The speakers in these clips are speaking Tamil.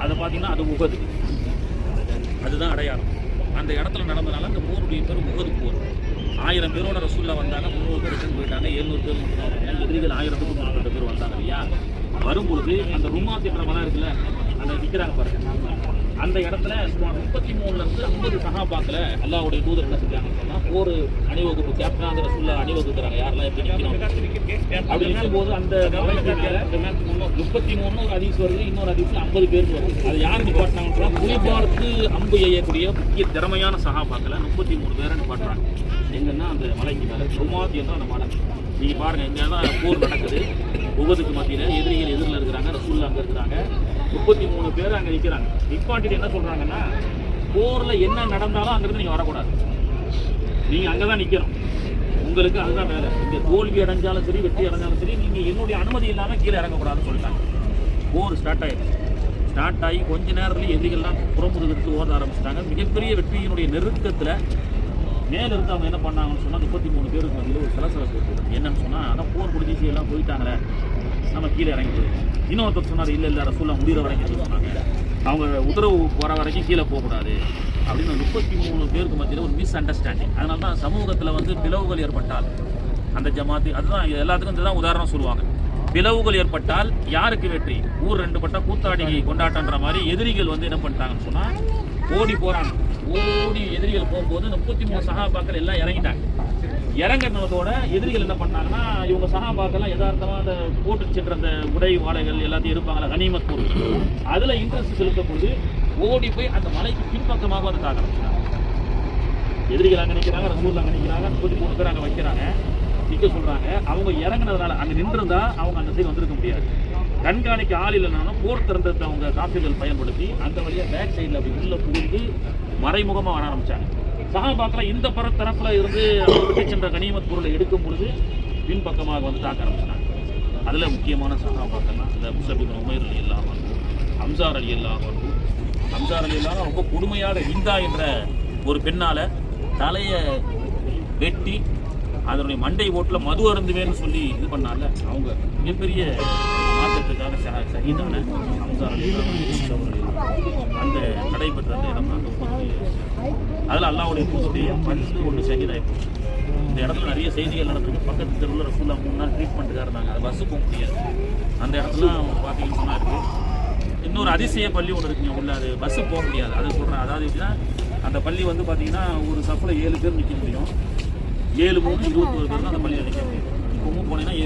அதை பார்த்தீங்கன்னா அது உகது, அதுதான் அடையாளம். அந்த இடத்துல நடந்தனால அந்த போருடைய பேர் உகது போர். 1000 பேரோட ரசூல்லா வந்தாங்க, 300 பேர் ரிட்டர்ன் போயிட்டாங்க, 700 பேர் மட்டும் வந்தாங்க. எதிரிகள் 1000க்கும் மேற்பட்ட பேர் வந்தாங்க இல்லையா? வரும்பொழுது அந்த ருமாத் என்ற மலை இருக்குல்ல, அந்த நிற்கிறாங்க பாருங்க, அந்த இடத்துல சுமார் 33லேருந்து 50 சஹாபாக்களை அல்லாஹ்வுடைய தூதர் என்ன செஞ்சாங்கன்னு சொன்னால் போர் அணிவகுப்பு கேப்டனாக ரசூல்லா அணிவகுக்கிறாங்க. யாரெல்லாம் எப்படி நிற்கணும் அப்படி நிற்கும்போது அந்த மலைக்கு 33 ஒரு ஹதீஸ் வருது, இன்னொரு ஹதீஸ்ல 50 பேர் வருது. அது யார் நிப்பாட்டினாங்கன்னா குறிப்பார்த்து அம்பு எய்யக்கூடிய முக்கிய திறமையான சஹாபாக்களை 33 பேரை நிப்பாட்டுறாங்க. எங்கன்னா அந்த மலைக்கு மேலே ருமாத் என்ற அந்த மலை. நீங்கள் பாருங்கள், இங்கே தான் போர் நடக்குது. உகதுக்கு மத்தியில் எதிரிகள் எதிரில் இருக்கிறாங்க, ரசூல்லா அங்கே இருக்கிறாங்க. 33 பேர் அங்கே நிற்கிறாங்க. நிப்பாட்டிட்டு என்ன சொல்கிறாங்கன்னா, போரில் என்ன நடந்தாலும் அங்கேருந்து நீங்கள் வரக்கூடாது, நீங்கள் அங்கே தான் நிற்கணும், உங்களுக்கு அதுதான் வேலை. இங்கே தோல்வி அடைஞ்சாலும் சரி வெற்றி அடைஞ்சாலும் சரி நீங்கள் என்னுடைய அனுமதி இல்லாமல் கீழே இறங்கக்கூடாதுன்னு சொல்லிட்டாங்க. போர் ஸ்டார்ட் ஆகி கொஞ்ச நேரத்தில் எதிரிகள்லாம் புறமுதுகிட்டு ஓட ஆரம்பிச்சிட்டாங்க. மிகப்பெரிய வெற்றியினுடைய நெருக்கத்தில் மேலிருந்து அவங்க என்ன பண்ணாங்கன்னு சொன்னால் 33 பேருக்கு மத்தியில் ஒரு சலசலப்பு இருக்குது. என்னன்னு சொன்னால், அதான் போர் முடிஞ்சிச்சு எல்லாம் போயிட்டாங்களே, நம்ம கீழே இறங்கி போயிருக்கோம். இன்னொருத்தர் சொன்னார், இல்லை ரசூல்லா முடிகிற வரைக்கும் சொன்னாங்க, அவங்க உத்தரவு போகிற வரைக்கும் கீழே போகக்கூடாது அப்படின்னு 33 பேருக்கு மத்தியில் ஒரு மிஸ் அண்டர்ஸ்டாண்டிங். அதனால தான் சமூகத்தில் வந்து பிளவுகள் ஏற்பட்டால் அந்த ஜமாத்து, அதுதான் எல்லாத்துக்கும் இதுதான் உதாரணம் சொல்லுவாங்க. பிளவுகள் ஏற்பட்டால் யாருக்கு வெற்றி? ஊர் 2 பட்டா கூத்தாடி கொண்டாட்டன்ற மாதிரி எதிரிகள் வந்து என்ன பண்ணிட்டாங்கன்னு சொன்னால் ஓடி போகிறாங்க. ஓடி எதிரிகள் போகும்போது 33 சஹாபாக்கள் எல்லாம் இறங்கிட்டாங்க. இறங்கினதோட எதிரிகள் என்ன பண்ணாங்கன்னா, இவங்க சஹாபாக்கெல்லாம் யதார்த்தமாக அந்த போட்டு சென்ற அந்த உடை வாழைகள் எல்லாத்தையும் இருப்பாங்களா கனிமத் பொருள், அதில் இன்ட்ரெஸ்ட் செலுத்தப்போது ஓடி போய் அந்த மலைக்கு பின்பக்கமாக வந்து தாக்க ஆரம்பிச்சாங்க. எதிரிகள் அங்கே நிற்கிறாங்க, ரசூல் அங்கே நிற்கிறாங்க, 33 பேர் அங்கே வைக்கிறாங்க, நிற்க சொல்கிறாங்க. அவங்க இறங்கினதுனால அங்கே நின்றுருந்தா அவங்க அந்த சைடு வந்திருக்க முடியாது. கண்காணிக்க ஆள் இல்லைனாலும் போர் திறந்ததை அவங்க காஃபிர்கள் பயன்படுத்தி அந்த வழியாக பேக் சைடில் அப்படி உள்ளே புகுந்து மறைமுகமாக வர ஆரம்பித்தாங்க. சஹாபாக்கள் இந்த தரப்பில் இருந்து விட்டு சென்ற கனிமத் பொருளை எடுக்கும் பொழுது பின்பக்கமாக வந்து தாக்க ஆரம்பிச்சாங்க. அதில் முக்கியமான சஹாபாக்கள்லாம் இந்த முஸஅப் இப்னு உமைர் ரலியல்லாஹு அன்ஹு, ஹம்ஸா ரலியல்லாஹு அன்ஹு. ஹம்ஸா ரலியல்லாஹு அன்ஹு ரொம்ப கொடுமையாக ஹிந்தா என்ற ஒரு பெண்ணால் தலையை வெட்டி அதனுடைய மண்டை ஓட்டில் மது அருந்துவேன்னு சொல்லி இது பண்ணால அவங்க மிகப்பெரிய மாற்றத்துக்காக சகிதான ஹம்ஸா ரலியல்லாஹு அன்ஹு அந்த நடைபெற்ற அந்த இடம் அந்த அதில் அல்லாஹ்வுடைய தூதருடைய பரிசு ஒன்று சகிதாயிப்போம். இந்த இடத்துல நிறைய செய்திகள் நடந்தது. பக்கத்து தெருவில் ரசூல்லா 3 நாள் ட்ரீட்மெண்ட்டுக்காக இருந்தாங்க, அது பஸ்ஸு போக முடியாது. அந்த இடத்துல பார்த்தீங்கன்னு சொன்னால் இருக்குது. இன்னொரு அதிசய பள்ளி ஒன்று இருக்குங்க உள்ள, அது பஸ்ஸு போக முடியாது. அது சொல்கிறேன். அதாவது எப்படின்னா, அந்த பள்ளி வந்து பார்த்தீங்கன்னா ஒரு சஃபில் 7 பேர் நிற்க முடியும், 7 3 21 பேர் தான் அந்த பள்ளியில் நிற்க முடியும். இப்பவும் போனீங்கன்னா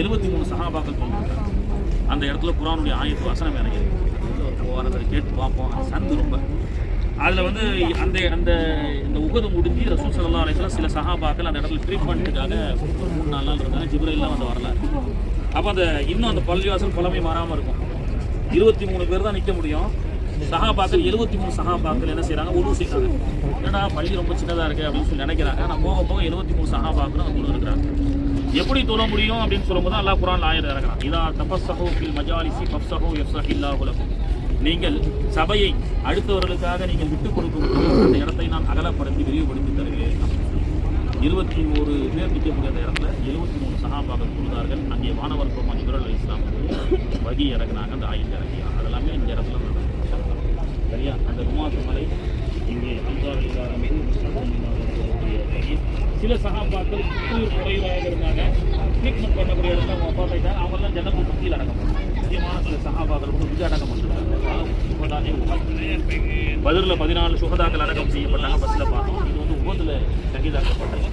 73 சஹாபாக்கள் போனாங்க. அந்த இடத்துல குர்ஆனுடைய ஆயத்து வசனம் இறங்கி போகிறத கேட்டு பார்ப்போம். அந்த சந்து ரொம்ப அதில் வந்து அந்த அந்த இந்த உகது முடிஞ்சு ரசூல் ஸல்லல்லாஹு அலைஹி வஸல்லம் சில சஹாபாக்கள் அந்த இடத்துல ட்ரீட்மெண்ட்டுக்காக 3-4 நாள் இருந்தாங்க. ஜிப்ரீல்லாம் வந்து வரல. அப்போ அந்த இன்னும் அந்த பள்ளிவாசல் பழமை மாறாமல் இருக்கும். 23 பேர் தான் நிற்க முடியும். சஹாபாக்கள் 73 சஹாபாக்கள் என்ன செய்கிறாங்க, உதவு செய்கிறாங்க. ஏன்னா பள்ளி ரொம்ப சின்னதாக இருக்குது அப்படின்னு சொல்லி நினைக்கிறாங்க. ஆனால் போக போக 73 சஹாபாக்களும் வந்து உள்ள இருக்கிறாங்க. எப்படி தொழ முடியும் அப்படின்னு சொல்லும்போது அல்லாஹ் குர்ஆன் ஆயத் இறக்குறான். இதா தஃபஸ்ஸஹு ஃபில் மஜாலிஸி ஃபஃப்ஸஹு யஃப்ஸஹில்லாஹு லக்கும். நீங்கள் சபையை அடுத்தவர்களுக்காக நீங்கள் விட்டுக் கொடுக்கும் அந்த இடத்தை நான் அகலப்படுத்தி விரிவுபடுத்தி தருகிறேன். 21 பேர் நிற்கக்கூடிய அந்த இடத்துல 73 சஹாபாக்கள் தொழுதார்கள். அங்கே வானவர் பெருமான் ஜிப்ரீல் அலைஹிஸ்ஸலாம் வகி இறங்கினாங்க, அந்த ஆயத் இறங்கினாங்க. அதெல்லாமே இந்த இடத்துல நடக்கும். சரியா? அந்த ருமாத் மலை இங்கே ஹம்ஸா ரலியல்லாஹு அன்ஹு சில சஹாபாக்கள் குறைவாக இருந்தாங்க, ட்ரீட்மெண்ட் பண்ணக்கூடிய இடத்துல அவங்க பார்த்தாங்க. அவங்கெல்லாம் ஜன்னத்துல் பக்கீல் அடக்கம் பண்ணாங்க. முக்கியமான சில சஹாபாக்கள் கூட இங்கே அடக்கம் பண்ணிருக்காங்க. பத்ரில் 14 சுஹதாக்கள் அடக்கம் செய்யப்பட்டாங்க. பஸ்ஸில் பார்த்தோம். இது வந்து உஹதில் ஷஹீதாக்கப்பட்டாங்க.